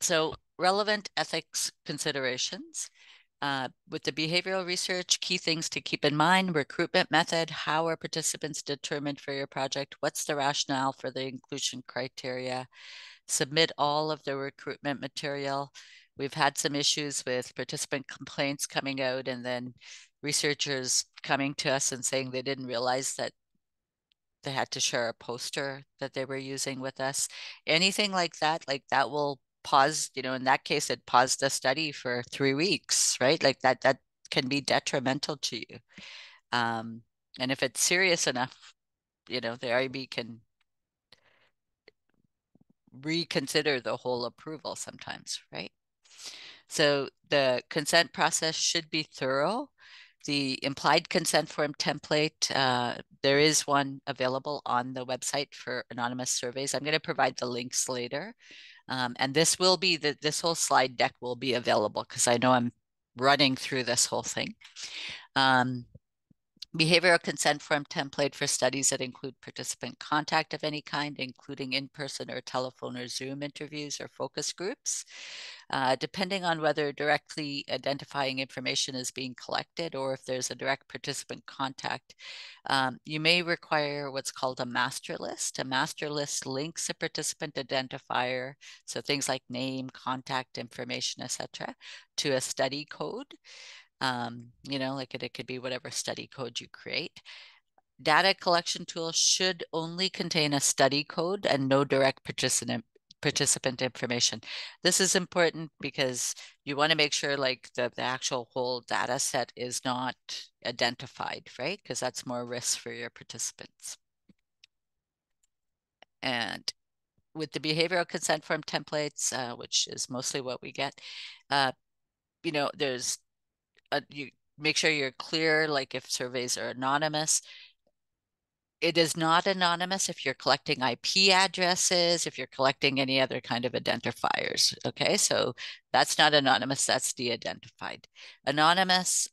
So relevant ethics considerations. With the behavioral research, key things to keep in mind: recruitment method, how are participants determined for your project, what's the rationale for the inclusion criteria, submit all of the recruitment material. We've had some issues with participant complaints coming out and then researchers coming to us and saying they didn't realize that they had to share a poster that they were using with us. Anything like that will pause, in that case, it paused the study for 3 weeks, right? Like that can be detrimental to you. And if it's serious enough, the IB can reconsider the whole approval sometimes, right? So the consent process should be thorough. The implied consent form template, there is one available on the website for anonymous surveys. I'm going to provide the links later. And this will be, this whole slide deck will be available because I know I'm running through this whole thing. Behavioral consent form template for studies that include participant contact of any kind, including in-person or telephone or Zoom interviews or focus groups. Depending on whether directly identifying information is being collected or if there's a direct participant contact, you may require what's called a master list. A master list links a participant identifier, so things like name, contact information, etc., to a study code. Like it could be whatever study code you create. Data collection tools should only contain a study code and no direct participant information. This is important because you want to make sure like the actual whole data set is not identified, right? Because that's more risk for your participants. And with the behavioral consent form templates, which is mostly what we get, there's you make sure you're clear, like if surveys are anonymous. It is not anonymous if you're collecting IP addresses, if you're collecting any other kind of identifiers. Okay, so that's not anonymous, that's de-identified. Anonymous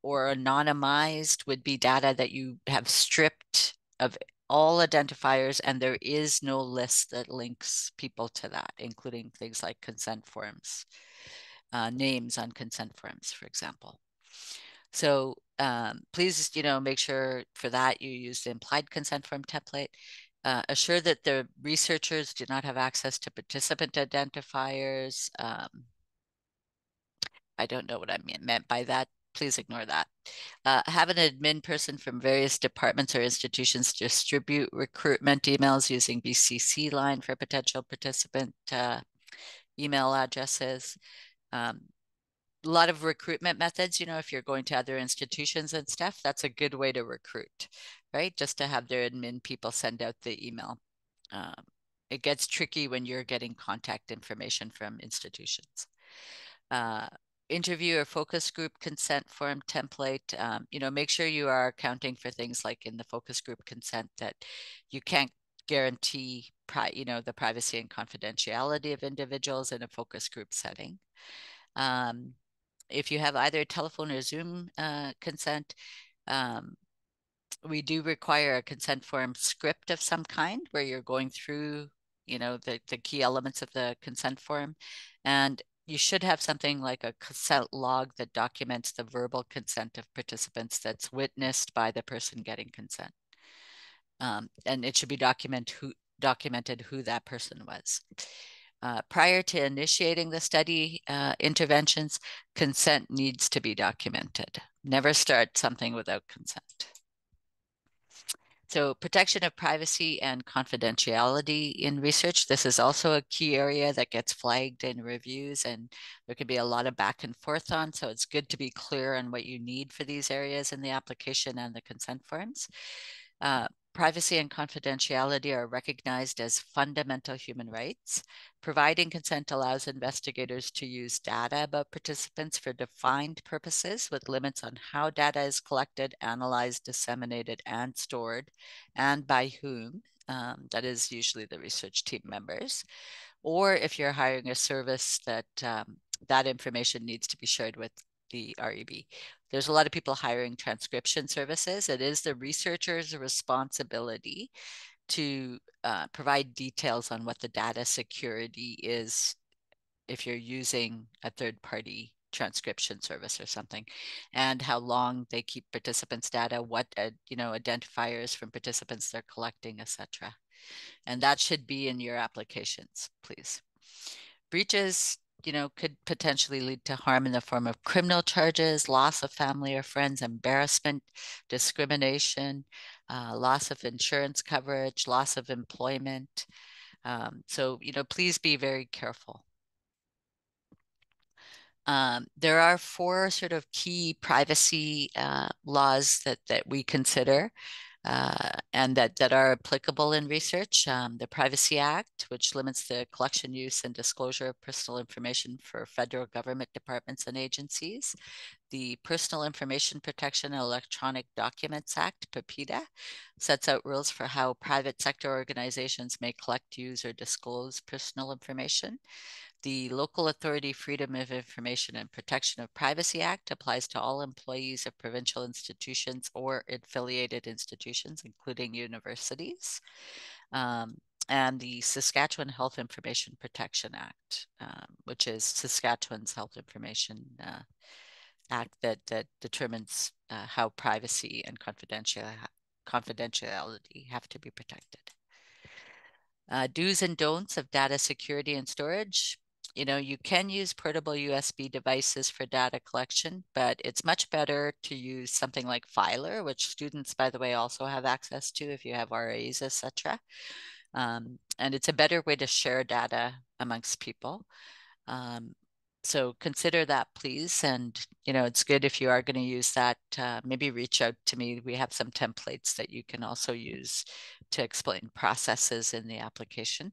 or anonymized would be data that you have stripped of all identifiers and there is no list that links people to that, including things like consent forms, names on consent forms, for example. So please, make sure for that you use the implied consent form template. Assure that the researchers do not have access to participant identifiers. I don't know what I meant by that. Please ignore that. Have an admin person from various departments or institutions distribute recruitment emails using BCC line for potential participant email addresses. A lot of recruitment methods, if you're going to other institutions and stuff, that's a good way to recruit, right? Just to have their admin people send out the email. Um, it gets tricky when you're getting contact information from institutions. Interview or focus group consent form template. Make sure you are accounting for things like in the focus group consent that you can't guarantee, the privacy and confidentiality of individuals in a focus group setting. If you have either telephone or Zoom consent, we do require a consent form script of some kind where you're going through, the key elements of the consent form. And you should have something like a consent log that documents the verbal consent of participants that's witnessed by the person getting consent. And it should be documented who that person was. Prior to initiating the study interventions, consent needs to be documented. Never start something without consent. So protection of privacy and confidentiality in research. This is also a key area that gets flagged in reviews, and there could be a lot of back and forth on. So it's good to be clear on what you need for these areas in the application and the consent forms. Privacy and confidentiality are recognized as fundamental human rights. Providing consent allows investigators to use data about participants for defined purposes with limits on how data is collected, analyzed, disseminated, and stored, and by whom. That is usually the research team members. Or if you're hiring a service that that information needs to be shared with the REB. There's a lot of people hiring transcription services. It is the researcher's responsibility to provide details on what the data security is if you're using a third-party transcription service or something, and how long they keep participants' data, what identifiers from participants they're collecting, etc. And that should be in your applications, please. Breaches, could potentially lead to harm in the form of criminal charges, loss of family or friends, embarrassment, discrimination, loss of insurance coverage, loss of employment. So, please be very careful. There are 4 sort of key privacy laws that we consider and that are applicable in research. The Privacy Act, which limits the collection, use, and disclosure of personal information for federal government departments and agencies. The Personal Information Protection and Electronic Documents Act, PIPEDA, sets out rules for how private sector organizations may collect, use, or disclose personal information. The Local Authority Freedom of Information and Protection of Privacy Act applies to all employees of provincial institutions or affiliated institutions, including universities. And the Saskatchewan Health Information Protection Act, which is Saskatchewan's Health Information Act that determines how privacy and confidentiality have to be protected. Do's and don'ts of data security and storage. You can use portable USB devices for data collection, but it's much better to use something like Filer, which students, by the way, also have access to if you have RAs, etc. And it's a better way to share data amongst people. So consider that, please. And, it's good if you are going to use that, maybe reach out to me. We have some templates that you can also use to explain processes in the application.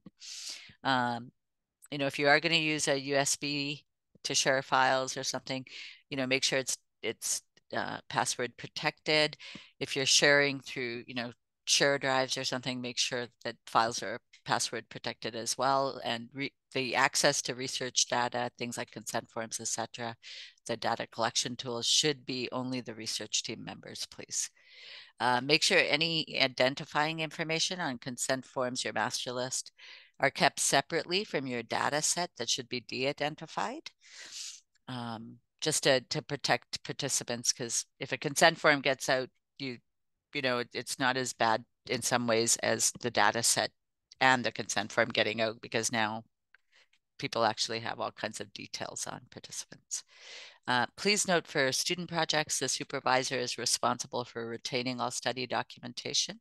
If you are going to use a USB to share files or something, make sure it's password protected. If you're sharing through, share drives or something, make sure that files are password protected as well. And the access to research data, things like consent forms, etc., the data collection tools should be only the research team members, please. Make sure any identifying information on consent forms, your master list, are kept separately from your data set that should be de-identified. just to protect participants, because if a consent form gets out, it's not as bad in some ways as the data set and the consent form getting out, because now people actually have all kinds of details on participants. Please note, for student projects, the supervisor is responsible for retaining all study documentation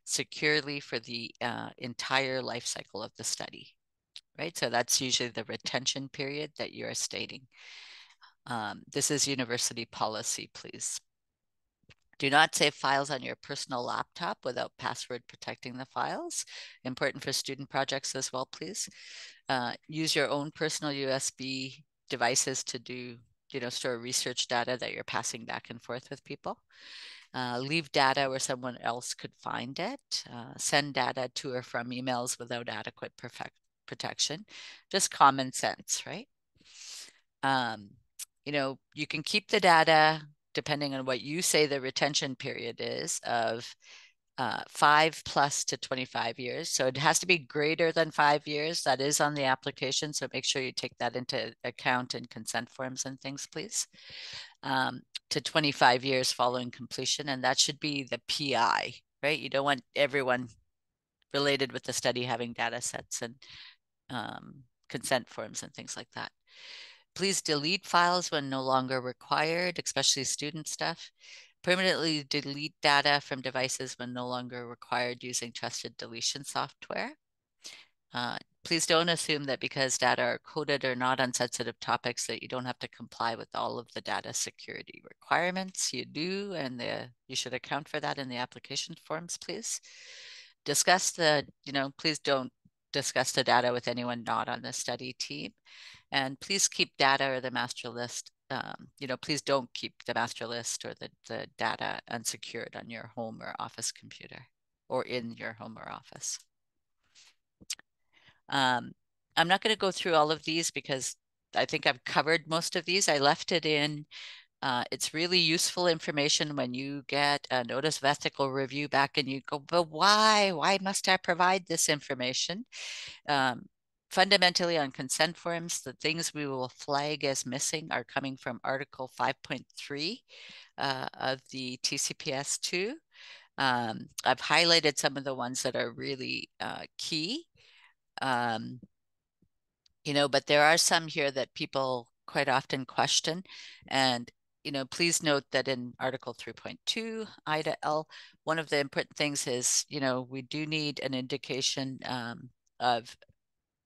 securely for the entire life cycle of the study, right? So that's usually the retention period that you're stating. This is university policy, please. Do not save files on your personal laptop without password protecting the files. Important for student projects as well, please. Use your own personal USB devices to do, store research data that you're passing back and forth with people. Leave data where someone else could find it. Send data to or from emails without adequate protection. Just common sense, right? You can keep the data depending on what you say the retention period is of 5+ to 25 years. So it has to be greater than 5 years. That is on the application. So make sure you take that into account in consent forms and things, please. To 25 years following completion. And that should be the PI, right? You don't want everyone related with the study having data sets and consent forms and things like that. Please delete files when no longer required, especially student stuff. Permanently delete data from devices when no longer required using trusted deletion software. Please don't assume that because data are coded or not on sensitive topics that you don't have to comply with all of the data security requirements. You do, and you should account for that in the application forms, please. Please don't discuss the data with anyone not on the study team. And please keep data or the master list. Please don't keep the master list or the data unsecured on your home or office computer or in your home or office. I'm not going to go through all of these because I think I've covered most of these. I left it in. It's really useful information when you get a notice of ethical review back and you go, but why? Why must I provide this information? Fundamentally, on consent forms, the things we will flag as missing are coming from Article 5.3 of the TCPS2. I've highlighted some of the ones that are really key. But there are some here that people quite often question. And, please note that in Article 3.2, Ida L, one of the important things is, we do need an indication of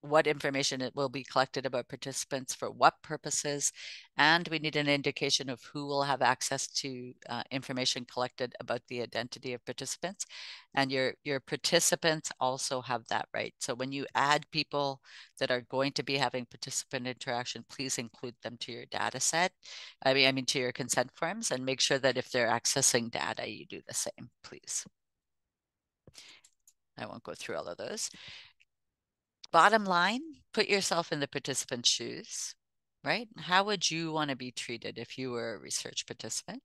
what information it will be collected about participants for what purposes, and we need an indication of who will have access to information collected about the identity of participants. And your participants also have that right. So when you add people that are going to be having participant interaction, please include them to your data set. I mean to your consent forms, and make sure that if they're accessing data, you do the same, please. I won't go through all of those. Bottom line, put yourself in the participant's shoes, right? How would you want to be treated if you were a research participant?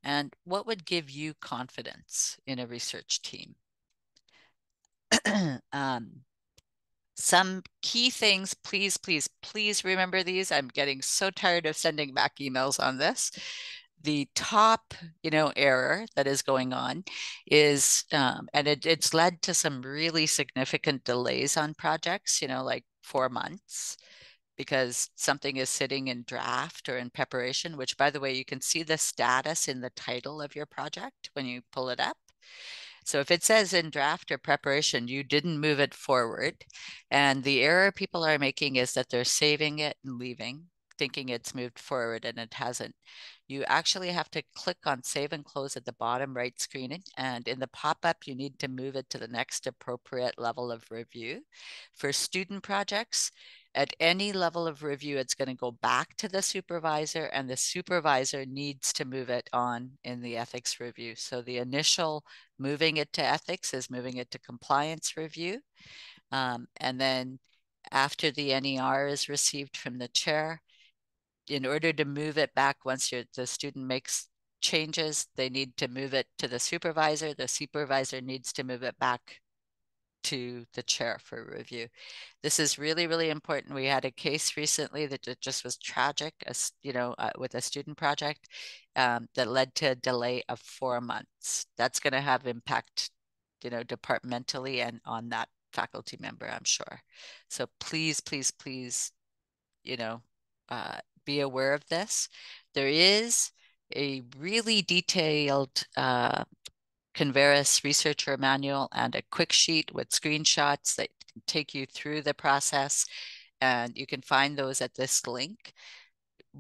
And what would give you confidence in a research team? Some key things, please, please, please remember these. I'm getting so tired of sending back emails on this. The top, error that is going on is, and it's led to some really significant delays on projects, like 4 months, because something is sitting in draft or in preparation, which, by the way, you can see the status in the title of your project when you pull it up. So if it says in draft or preparation, you didn't move it forward. And the error people are making is that they're saving it and leaving, thinking it's moved forward, and it hasn't. You actually have to click on save and close at the bottom right screen. And in the pop-up, you need to move it to the next appropriate level of review. For student projects, at any level of review, it's going to go back to the supervisor, and the supervisor needs to move it on in the ethics review. So the initial moving it to ethics is moving it to compliance review. And then after the NER is received from the chair, in order to move it back, once the student makes changes, they need to move it to the supervisor. The supervisor needs to move it back to the chair for review. This is really, really important. We had a case recently that just was tragic, as you know, with a student project that led to a delay of 4 months. That's going to have impact, you know, departmentally and on that faculty member, I'm sure. So please, please, please, you know, be aware of this. There is a really detailed Converus researcher manual and a quick sheet with screenshots that can take you through the process. And you can find those at this link.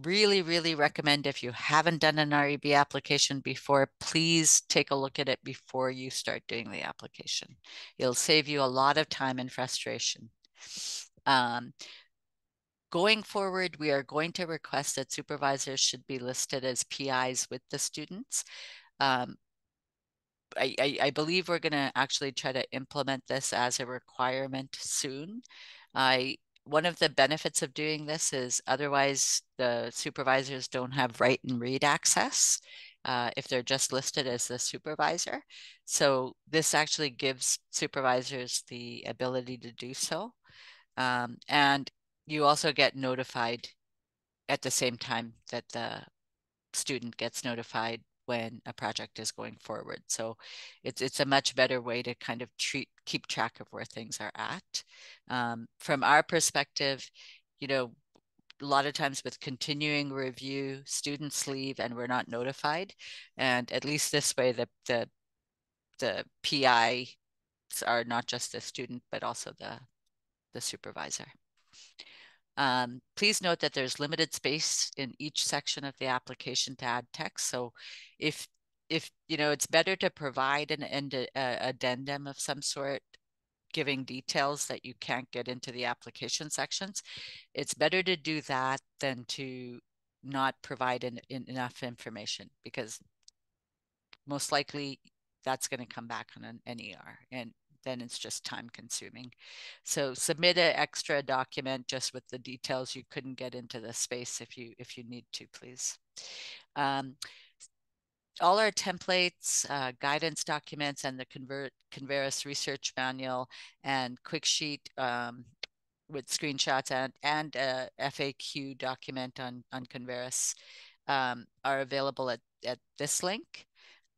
Really, really recommend if you haven't done an REB application before, please take a look at it before you start doing the application. It'll save you a lot of time and frustration. Going forward, we are going to request that supervisors should be listed as PIs with the students. I believe we're going to actually try to implement this as a requirement soon. One of the benefits of doing this is otherwise the supervisors don't have write and read access if they're just listed as the supervisor. So this actually gives supervisors the ability to do so. And you also get notified at the same time that the student gets notified when a project is going forward. So it's a much better way to kind of keep track of where things are at. From our perspective, you know, a lot of times with continuing review, students leave and we're not notified. And at least this way, the PI are not just the student, but also the supervisor. Please note that there's limited space in each section of the application to add text. So if you know, it's better to provide an addendum of some sort giving details that you can't get into the application sections. It's better to do that than to not provide enough information, because most likely that's going to come back on an NER, and then it's just time consuming. So submit an extra document just with the details you couldn't get into the space if you need to, please. All our templates, guidance documents, and the Converus research manual and quick sheet with screenshots and a FAQ document on Converus are available at this link.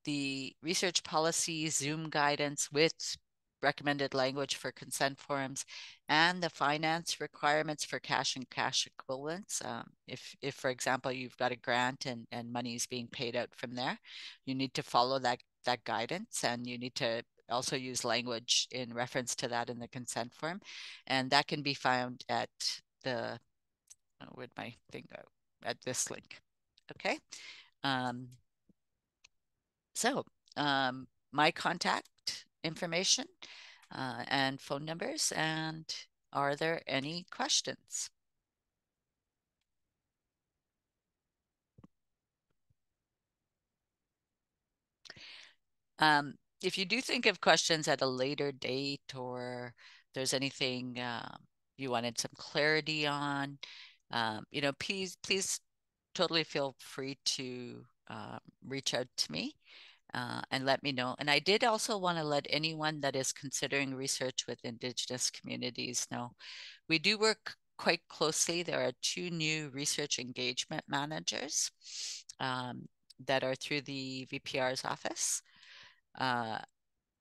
The research policy Zoom guidance with recommended language for consent forms, and the finance requirements for cash and cash equivalents. If, for example, you've got a grant and money is being paid out from there, you need to follow that guidance, and you need to also use language in reference to that in the consent form. And that can be found at the, where'd my thing go? At this link. Okay. So my contact information and phone numbers. And are there any questions? If you do think of questions at a later date, or there's anything you wanted some clarity on, you know, please totally feel free to reach out to me. And let me know. And I did also want to let anyone that is considering research with Indigenous communities know we do work quite closely. There are 2 new research engagement managers that are through the VPR's office.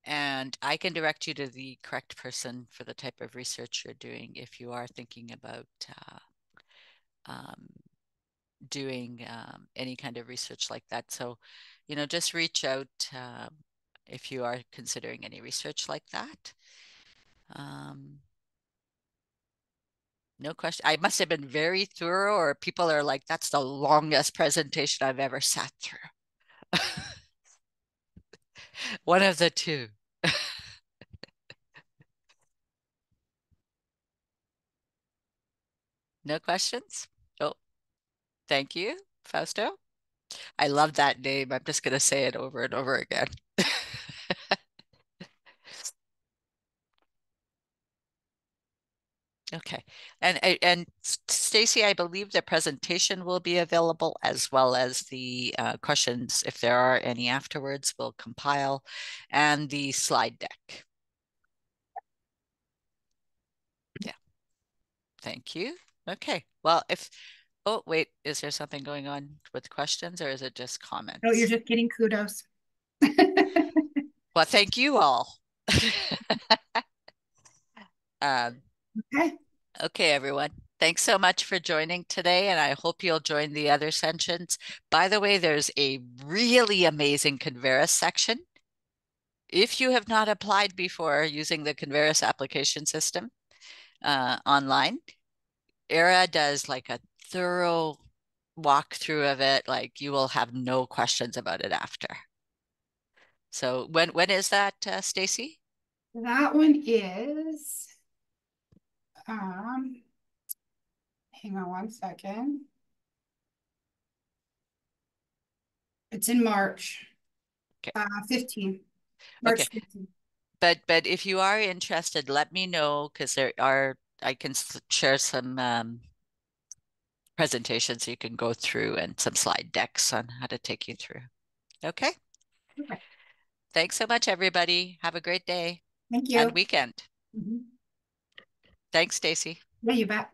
And I can direct you to the correct person for the type of research you're doing if you are thinking about doing any kind of research like that. So, you know, just reach out if you are considering any research like that. No question. I must have been very thorough, or people are like, that's the longest presentation I've ever sat through. One of the two. No questions? Oh, thank you, Fausto. I love that name. I'm just going to say it over and over again. Okay. And Stacy, I believe the presentation will be available, as well as the questions, if there are any afterwards, we'll compile, and the slide deck. Thank you. Okay. Well, oh, wait, is there something going on with questions or is it just Oh, you're comments? just getting kudos. Well, thank you all. Um, Okay. okay, everyone. Thanks so much for joining today, and I hope you'll join the other sessions. By the way, there's a really amazing Converis section. If you have not applied before using the Converis application system online, Era does like a thorough walkthrough of it. Like you will have no questions about it after. So when is that, Stacy? That one is, um, hang on one second. It's in March, Okay. 15, Okay. March 15. But if you are interested, let me know because I can share some presentations so you can go through and some slide decks on how to take you through. Okay. Okay. Thanks so much, everybody. Have a great day Thank and you. weekend. Mhm. Thanks, Stacy. Yeah, you bet.